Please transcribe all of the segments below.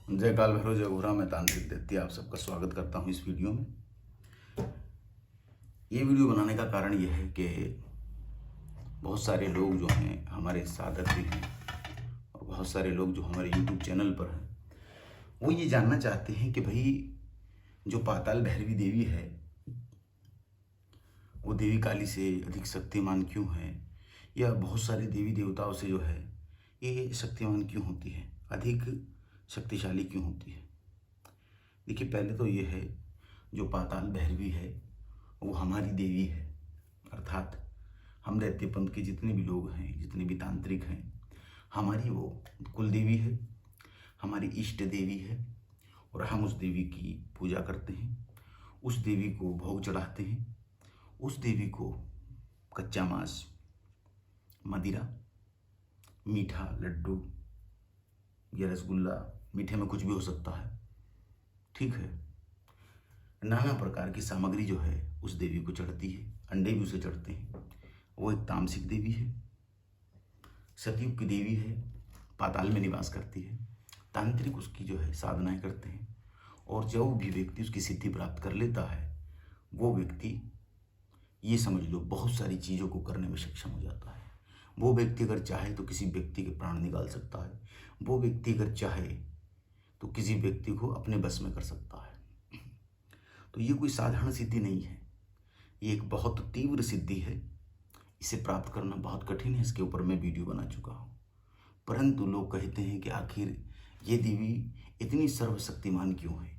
जय काल भैरव जय घोरा। मैं तांत्रिक दैत्य आप सबका स्वागत करता हूं इस वीडियो में। ये वीडियो बनाने का कारण यह है कि बहुत सारे लोग जो हैं हमारे साधक भी हैं और बहुत सारे लोग जो हमारे YouTube चैनल पर हैं वो ये जानना चाहते हैं कि भाई जो पाताल भैरवी देवी है वो देवी काली से अधिक शक्तिमान क्यों है, या बहुत सारे देवी देवताओं से जो है ये शक्तिमान क्यों होती है, अधिक शक्तिशाली क्यों होती है। देखिए, पहले तो ये है जो पाताल भैरवी है वो हमारी देवी है, अर्थात हम दैत्य पंथ के जितने भी लोग हैं, जितने भी तांत्रिक हैं, हमारी वो कुल देवी है, हमारी इष्ट देवी है। और हम उस देवी की पूजा करते हैं, उस देवी को भोग चढ़ाते हैं, उस देवी को कच्चा मांस, मदिरा, मीठा, लड्डू या रसगुल्ला, मीठे में कुछ भी हो सकता है, ठीक है, नाना प्रकार की सामग्री जो है उस देवी को चढ़ती है। अंडे भी उसे चढ़ते हैं। वो एक तामसिक देवी है, सतयुग की देवी है, पाताल में निवास करती है। तांत्रिक उसकी जो है साधनाएं करते हैं और जो भी व्यक्ति उसकी सिद्धि प्राप्त कर लेता है वो व्यक्ति, ये समझ लो, बहुत सारी चीज़ों को करने में सक्षम हो जाता है। वो व्यक्ति अगर चाहे तो किसी व्यक्ति के प्राण निकाल सकता है। वो व्यक्ति अगर चाहे तो किसी व्यक्ति को अपने बस में कर सकता है। तो ये कोई साधारण सिद्धि नहीं है, ये एक बहुत तीव्र सिद्धि है। इसे प्राप्त करना बहुत कठिन है। इसके ऊपर मैं वीडियो बना चुका हूँ। परंतु लोग कहते हैं कि आखिर ये देवी इतनी सर्वशक्तिमान क्यों है,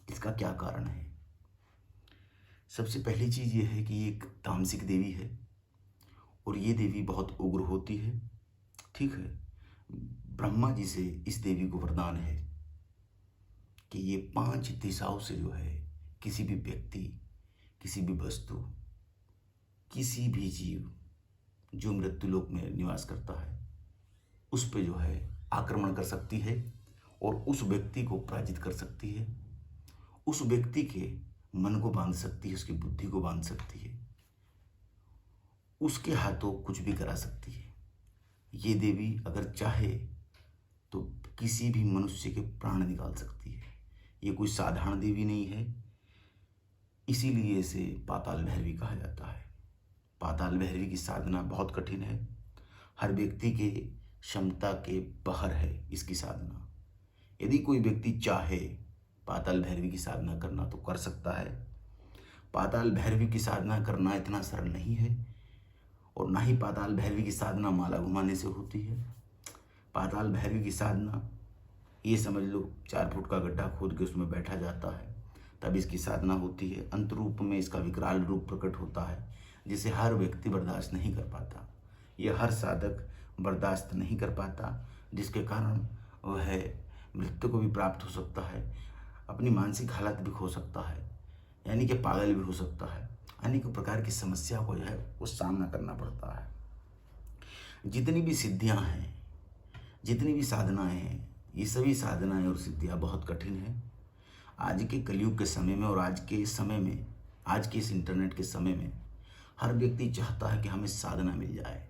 इसका क्या कारण है। सबसे पहली चीज़ ये है कि ये एक तामसिक देवी है और ये देवी बहुत उग्र होती है, ठीक है। ब्रह्मा जी से इस देवी को वरदान है कि ये 5 दिशाओं से जो है किसी भी व्यक्ति, किसी भी वस्तु, किसी भी जीव जो मृत्युलोक में निवास करता है उस पे जो है आक्रमण कर सकती है और उस व्यक्ति को पराजित कर सकती है, उस व्यक्ति के मन को बांध सकती है, उसकी बुद्धि को बांध सकती है, उसके हाथों कुछ भी करा सकती है। ये देवी अगर चाहे तो किसी भी मनुष्य के प्राण निकाल सकती है। ये कोई साधारण देवी नहीं है, इसीलिए इसे पाताल भैरवी कहा जाता है। पाताल भैरवी की साधना बहुत कठिन है, हर व्यक्ति के क्षमता के बाहर है इसकी साधना। यदि कोई व्यक्ति चाहे पाताल भैरवी की साधना करना तो कर सकता है। पाताल भैरवी की साधना करना इतना सरल नहीं है और ना ही पाताल भैरवी की साधना माला घुमाने से होती है। पाताल भैरवी की साधना, ये समझ लो, 4 फुट का गड्ढा खोद के उसमें बैठा जाता है तब इसकी साधना होती है। अंत रूप में इसका विकराल रूप प्रकट होता है जिसे हर व्यक्ति बर्दाश्त नहीं कर पाता, ये हर साधक बर्दाश्त नहीं कर पाता, जिसके कारण वह मृत्यु को भी प्राप्त हो सकता है, अपनी मानसिक हालत भी खो सकता है, यानी कि पागल भी हो सकता है। अनेक प्रकार की समस्या को जो है वो सामना करना पड़ता है। जितनी भी सिद्धियां हैं, जितनी भी साधनाएं हैं, ये सभी साधनाएं और सिद्धियां बहुत कठिन हैं। आज के कलयुग के समय में और आज के समय में, आज के इस इंटरनेट के समय में हर व्यक्ति चाहता है कि हमें साधना मिल जाए।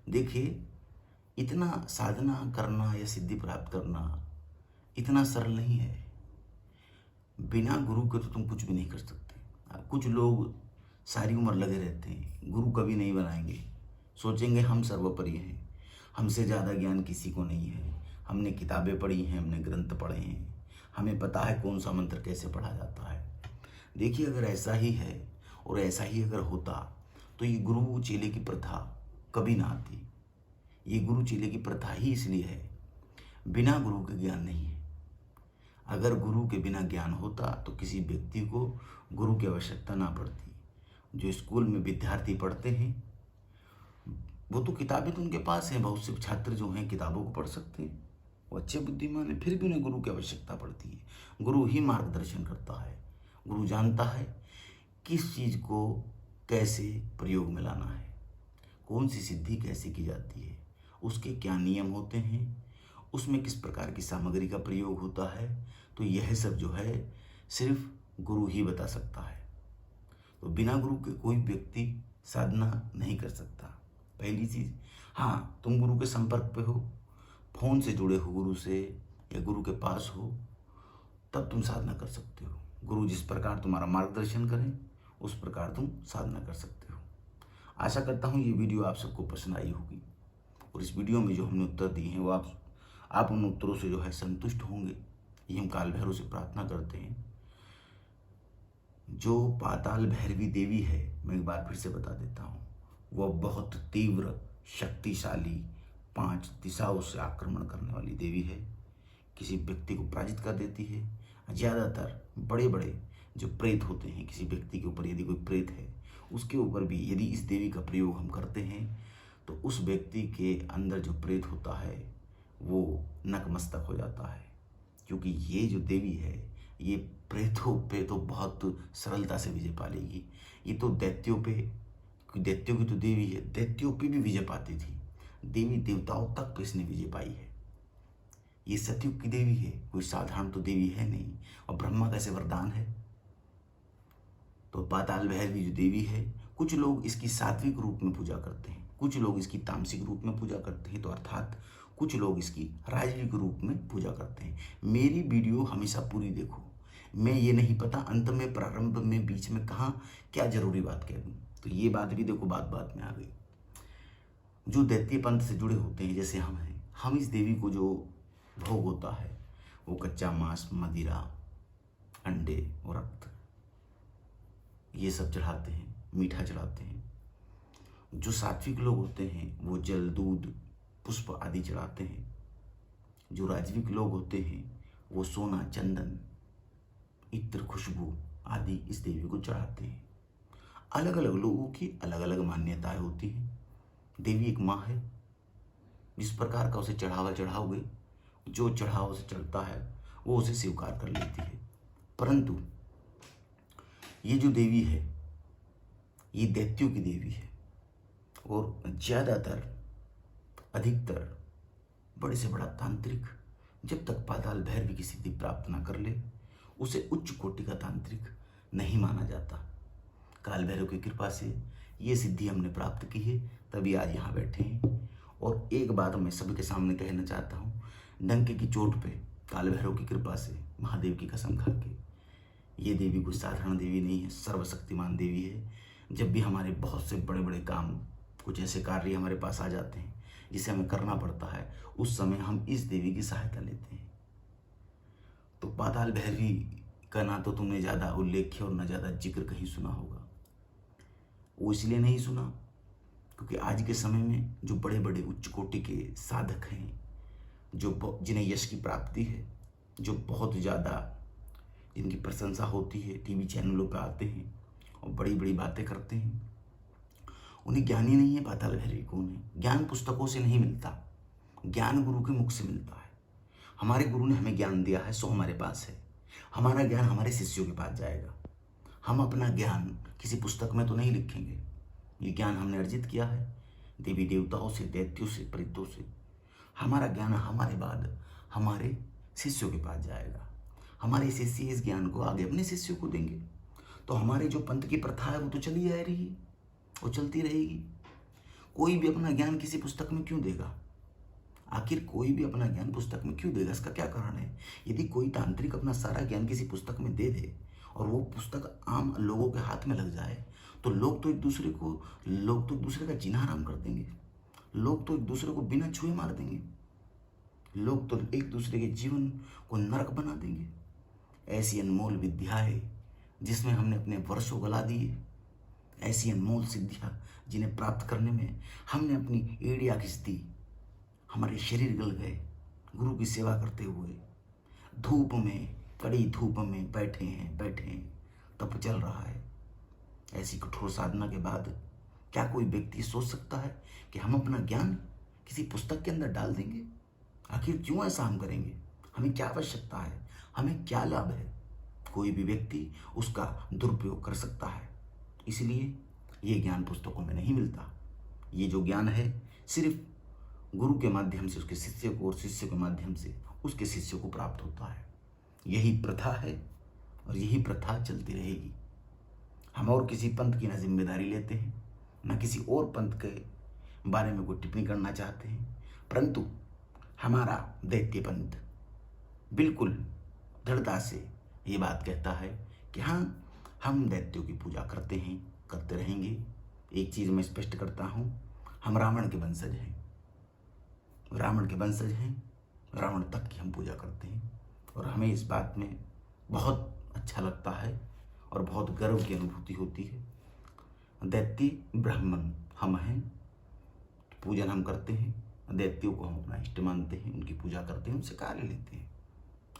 देखिए, इतना साधना करना या सिद्धि प्राप्त करना इतना सरल नहीं है। बिना गुरु के तो तुम कुछ भी नहीं कर सकते। कुछ लोग सारी उम्र लगे रहते हैं, गुरु कभी नहीं बनाएंगे, सोचेंगे हम सर्वोपरि हैं, हमसे ज़्यादा ज्ञान किसी को नहीं है, हमने किताबें पढ़ी हैं, हमने ग्रंथ पढ़े हैं, हमें पता है कौन सा मंत्र कैसे पढ़ा जाता है। देखिए, अगर ऐसा ही है और ऐसा ही अगर होता तो ये गुरु चेले की प्रथा कभी ना आती। ये गुरु चेले की प्रथा ही इसलिए है, बिना गुरु के ज्ञान नहीं है। अगर गुरु के बिना ज्ञान होता तो किसी व्यक्ति को गुरु की आवश्यकता ना पड़ती। जो स्कूल में विद्यार्थी पढ़ते हैं वो तो किताबें तो उनके पास हैं, बहुत से छात्र जो हैं किताबों को पढ़ सकते हैं, वो अच्छे बुद्धिमान है, फिर भी उन्हें गुरु की आवश्यकता पड़ती है। गुरु ही मार्गदर्शन करता है, गुरु जानता है किस चीज़ को कैसे प्रयोग में लाना है, कौन सी सिद्धि कैसे की जाती है, उसके क्या नियम होते हैं, उसमें किस प्रकार की सामग्री का प्रयोग होता है। तो यह सब जो है सिर्फ गुरु ही बता सकता है। तो बिना गुरु के कोई व्यक्ति साधना नहीं कर सकता। पहली चीज़, हाँ, तुम गुरु के संपर्क पे हो, फ़ोन से जुड़े हो गुरु से, या गुरु के पास हो, तब तुम साधना कर सकते हो। गुरु जिस प्रकार तुम्हारा मार्गदर्शन करें उस प्रकार तुम साधना कर सकते हो। आशा करता हूँ ये वीडियो आप सबको पसंद आई होगी और इस वीडियो में जो हमने उत्तर दिए हैं वो आप उन उत्तरों से जो है संतुष्ट होंगे, ये हम काल भैरव से प्रार्थना करते हैं। जो पाताल भैरवी देवी है, मैं एक बार फिर से बता देता हूँ, वह बहुत तीव्र शक्तिशाली 5 दिशाओं से आक्रमण करने वाली देवी है। किसी व्यक्ति को पराजित कर देती है। ज़्यादातर बड़े बड़े जो प्रेत होते हैं, किसी व्यक्ति के ऊपर यदि कोई प्रेत है उसके ऊपर भी यदि इस देवी का प्रयोग हम करते हैं तो उस व्यक्ति के अंदर जो प्रेत होता है वो नतमस्तक हो जाता है। क्योंकि ये जो देवी है ये प्रेतों पे तो बहुत सरलता से विजय पा लेगी। ये तो दैत्यों की तो देवी है, दैत्यों पे भी विजय पाती थी, देवी देवताओं तक पे इसने विजय पाई है। ये सतयुग की देवी है, कोई साधारण तो देवी है नहीं। और ब्रह्मा का ऐसे वरदान है। तो पाताल भैरवी जो देवी है, कुछ लोग इसकी सात्विक रूप में पूजा करते हैं, कुछ लोग इसकी तामसिक रूप में पूजा करते हैं, तो अर्थात कुछ लोग इसकी राजसिक रूप में पूजा करते हैं। मेरी वीडियो हमेशा पूरी देखो। मैं ये नहीं पता अंत में, प्रारंभ में, बीच में कहाँ क्या जरूरी बात कह दूँ, तो ये बात भी देखो बात बात में आ गई। जो दैत्य पंथ से जुड़े होते हैं जैसे हम हैं, हम इस देवी को जो भोग होता है वो कच्चा मांस, मदिरा, अंडे और रक्त ये सब चढ़ाते हैं, मीठा चढ़ाते हैं। जो सात्विक लोग होते हैं वो जल, दूध, पुष्प आदि चढ़ाते हैं। जो राजविक लोग होते हैं वो सोना, चंदन, इत्र, खुशबू आदि इस देवी को चढ़ाते हैं। अलग अलग लोगों की अलग अलग मान्यताएं होती हैं। देवी एक माँ है, जिस प्रकार का उसे चढ़ावा चढ़ाओगे, जो चढ़ावा उसे चढ़ता है वो उसे स्वीकार कर लेती है। परंतु ये जो देवी है ये दैत्यों की देवी है और ज़्यादातर, अधिकतर बड़े से बड़ा तांत्रिक जब तक पाताल भैरवी की सिद्धि प्राप्त ना कर ले उसे उच्च कोटि का तांत्रिक नहीं माना जाता। काल भैरव की कृपा से ये सिद्धि हमने प्राप्त की है, तभी आज यहाँ बैठे हैं। और एक बात मैं सभी के सामने कहना चाहता हूँ, डंके की चोट पे काल भैरव की कृपा से, महादेव की कसम खा के, ये देवी कोई साधारण देवी नहीं है, सर्वशक्तिमान देवी है। जब भी हमारे बहुत से बड़े बड़े काम, कुछ ऐसे कार्य हमारे पास आ जाते हैं जिसे हमें करना पड़ता है, उस समय हम इस देवी की सहायता लेते हैं। तो पाताल भैरवी का ना तो तुमने ज़्यादा उल्लेख और ना ज़्यादा जिक्र कहीं सुना होगा। वो इसलिए नहीं सुना क्योंकि आज के समय में जो बड़े बड़े उच्च कोटि के साधक हैं, जो जिन्हें यश की प्राप्ति है, जो बहुत ज़्यादा जिनकी प्रशंसा होती है, टीवी चैनलों पर आते हैं और बड़ी बड़ी बातें करते हैं, उन्हें ज्ञान ही नहीं है पाताल भैरवी को। उन्हें ज्ञान पुस्तकों से नहीं मिलता, ज्ञान गुरु के मुख से मिलता है। हमारे गुरु ने हमें ज्ञान दिया है, सो हमारे पास है। हमारा ज्ञान हमारे शिष्यों के पास जाएगा। हम अपना ज्ञान किसी पुस्तक में तो नहीं लिखेंगे। ये ज्ञान हमने अर्जित किया है देवी देवताओं से, दैत्यों से, प्रेतों से। हमारा ज्ञान हमारे बाद हमारे शिष्यों के पास जाएगा। हमारे शिष्य इस ज्ञान को आगे अपने शिष्यों को देंगे। तो हमारे जो पंथ की प्रथा है वो तो चली जा रही है, वो चलती रहेगी। कोई भी अपना ज्ञान किसी पुस्तक में क्यों देगा? आखिर कोई भी अपना ज्ञान पुस्तक में क्यों देगा? इसका क्या कारण है? यदि कोई तांत्रिक अपना सारा ज्ञान किसी पुस्तक में दे दे और वो पुस्तक आम लोगों के हाथ में लग जाए तो लोग तो एक दूसरे का जीना हराम कर देंगे। लोग तो एक दूसरे को बिना छुए मार देंगे। लोग तो एक दूसरे के जीवन को नरक बना देंगे। ऐसी अनमोल विद्याएं जिसमें हमने अपने वर्षों गला दिए, ऐसी अनमोल सिद्धियाँ जिन्हें प्राप्त करने में हमने अपनी एड़ियाँ खींच दी, हमारे शरीर गल गए। गुरु की सेवा करते हुए धूप में, कड़ी धूप में बैठे हैं, तप चल रहा है। ऐसी कठोर साधना के बाद क्या कोई व्यक्ति सोच सकता है कि हम अपना ज्ञान किसी पुस्तक के अंदर डाल देंगे? आखिर क्यों ऐसा हम करेंगे? हमें क्या आवश्यकता है? हमें क्या लाभ है? कोई भी व्यक्ति उसका दुरुपयोग कर सकता है। इसलिए ये ज्ञान पुस्तकों में नहीं मिलता। ये जो ज्ञान है सिर्फ गुरु के माध्यम से उसके शिष्य को और शिष्य के माध्यम से उसके शिष्य को प्राप्त होता है। यही प्रथा है और यही प्रथा चलती रहेगी। हम और किसी पंथ की ना जिम्मेदारी लेते हैं, ना किसी और पंथ के बारे में कोई टिप्पणी करना चाहते हैं, परंतु हमारा दैत्य पंथ बिल्कुल दृढ़ता से ये बात कहता है कि हाँ, हम दैत्यों की पूजा करते हैं, करते रहेंगे। एक चीज़ मैं स्पष्ट करता हूँ, हम रावण के वंशज हैं, रावण के वंशज हैं, रावण तक की हम पूजा करते हैं और हमें इस बात में बहुत अच्छा लगता है और बहुत गर्व की अनुभूति होती है। दैत्य ब्राह्मण हम हैं, पूजन हम करते हैं, दैत्यों को हम अपना इष्ट मानते हैं, उनकी पूजा करते हैं, उनसे कार्य लेते हैं।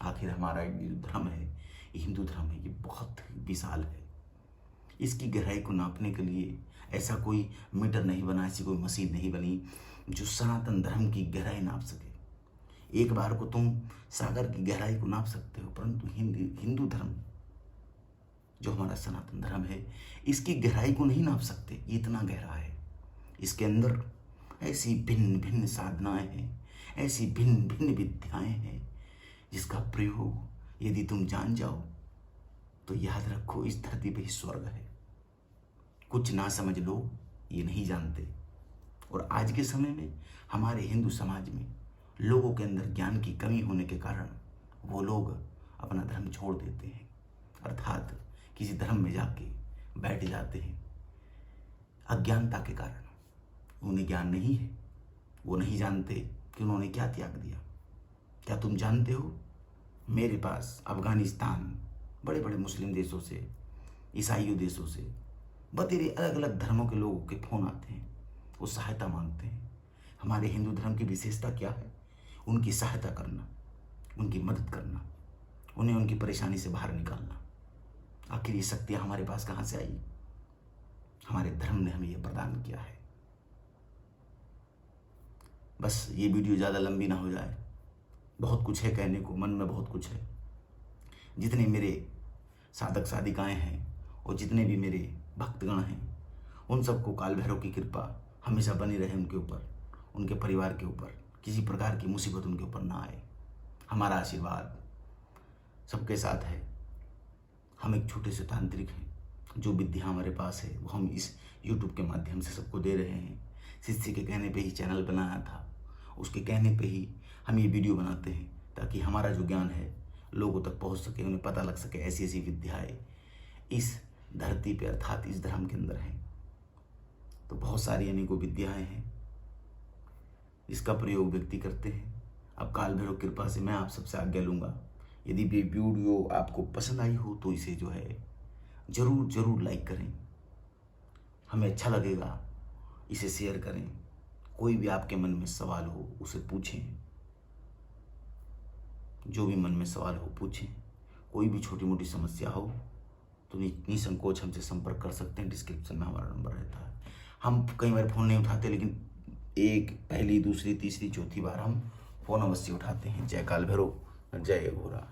आखिर हमारा जो धर्म है, हिंदू धर्म है, ये बहुत विशाल है। इसकी गहराई को नापने के लिए ऐसा कोई मीटर नहीं बना, ऐसी कोई मशीन नहीं बनी जो सनातन धर्म की गहराई नाप सके। एक बार को तुम सागर की गहराई को नाप सकते हो, परंतु हिंदू धर्म जो हमारा सनातन धर्म है, इसकी गहराई को नहीं नाप सकते। ये इतना गहरा है, इसके अंदर ऐसी भिन्न भिन्न साधनाएं हैं, ऐसी भिन्न भिन्न विद्याएं हैं, जिसका प्रयोग यदि तुम जान जाओ तो याद रखो, इस धरती पे ही स्वर्ग है। कुछ ना समझ लोग ये नहीं जानते, और आज के समय में हमारे हिंदू समाज में लोगों के अंदर ज्ञान की कमी होने के कारण वो लोग अपना धर्म छोड़ देते हैं, अर्थात किसी धर्म में जाके बैठ जाते हैं अज्ञानता के कारण। उन्हें ज्ञान नहीं है, वो नहीं जानते कि उन्होंने क्या त्याग दिया। क्या तुम जानते हो, मेरे पास अफगानिस्तान, बड़े बड़े मुस्लिम देशों से, ईसाइयों देशों से, बतेरे अलग अलग धर्मों के लोगों के फ़ोन आते हैं, वो सहायता मांगते हैं। हमारे हिंदू धर्म की विशेषता क्या है? उनकी सहायता करना, उनकी मदद करना, उन्हें उनकी परेशानी से बाहर निकालना। आखिर ये शक्तियाँ हमारे पास कहाँ से आई? हमारे धर्म ने हमें यह प्रदान किया है। बस ये वीडियो ज़्यादा लंबी ना हो जाए, बहुत कुछ है कहने को, मन में बहुत कुछ है। जितने मेरे साधक साधिकाएं हैं और जितने भी मेरे भक्तगण हैं, उन सबको काल भैरव की कृपा हमेशा बनी रहे उनके ऊपर, उनके परिवार के ऊपर, किसी प्रकार की मुसीबत उनके ऊपर ना आए। हमारा आशीर्वाद सबके साथ है। हम एक छोटे से तांत्रिक हैं, जो विद्या हमारे पास है वो हम इस YouTube के माध्यम से सबको दे रहे हैं। शिष्य के कहने पे ही चैनल बनाया था, उसके कहने पे ही हम ये वीडियो बनाते हैं, ताकि हमारा जो ज्ञान है लोगों तक पहुंच सके, उन्हें पता लग सके ऐसी ऐसी विद्याएं इस धरती पे अर्थात इस धर्म के अंदर हैं। तो बहुत सारी अनेकों विद्याएं हैं जिसका प्रयोग व्यक्ति करते हैं। अब काल भैरव कृपा से मैं आप सबसे आज्ञा लूँगा, यदि ये वीडियो आपको पसंद आई हो तो इसे जो है ज़रूर लाइक करें, हमें अच्छा लगेगा। इसे शेयर करें। कोई भी आपके मन में सवाल हो उसे पूछें, जो भी मन में सवाल हो पूछें। कोई भी छोटी मोटी समस्या हो तो निसंकोच हमसे संपर्क कर सकते हैं। डिस्क्रिप्शन में हमारा नंबर रहता है। हम कई बार फ़ोन नहीं उठाते, लेकिन एक पहली दूसरी तीसरी चौथी बार हम फ़ोन अवश्य उठाते हैं। जय काल भैरव, जय घोरा।